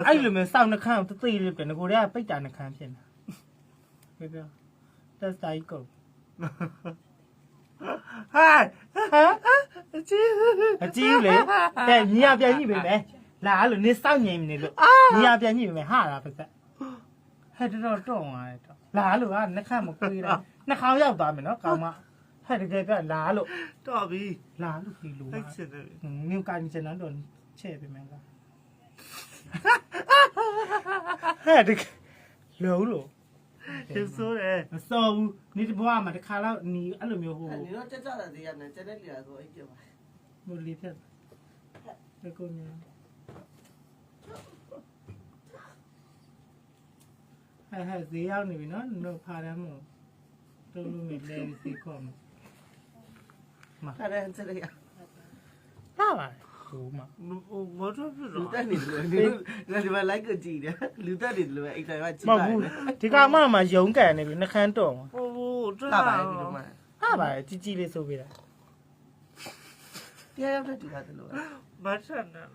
အဲ့လိုမျိုးစောင့်နှခမ်းတသိလေးပြန်ကိုတည်းကပိတ်တာနှခမ်းဖြစ်နေပြောတက်စတိုင်းကုန် ဟဲ့ ဟမ်အကြီးလေတဲ့ညီရပြန်ညိပဲမယ်လာအဲ့လိုနေစောင့်ငြိမ်နေလို့ညီရပြန်ညိပဲမယ်ဟာလားပတ်သက်ဟဲ့တော့တော့သွားတယ်တော့လာလို့ကနှခမ်းမကွေးတယ်နှခေါင်းရောက်သွားမယ်နော်ကောင်မဟဲ့တကယ်ကလာလို့ တော်ပြီ လာလို့ဒီလို လိုက်ချင်တယ် နင်ကန်ချင်တော့ချဲ့ပေးမယ်ကဟဲ့တကယ်လုံးလို့ ကျေစိုးတယ် မစော်ဘူးနေတဘွားမှာတခါတော့နီအဲ့လိုမျိုးဟို 你说这咋的这样呢？这那里头一点嘛。 ဟိုလေးဖြတ်တကုညာဟဲ့ဈေးရောက်နေပြီနော်တို့ဖာရမ်းမို့တို့လူမီလဲစီခေါ်မှာ 看来这个呀， လာပါဟိုမှာ မတော်ပြ 卤 တော့ 蛋你的，你那里面来个鸡的，卤蛋你的，一张要鸡 မဟုတ်ဘူး 蛋。 ဒီကောင်မမှာယုံကန်နေပြီနှခမ်းတော့မှာ ဟို真大白的你懂吗？ ဟာပါជីជីလေးဆိုပေးတာ 第二要这几个的路。 မဆက်နဲ့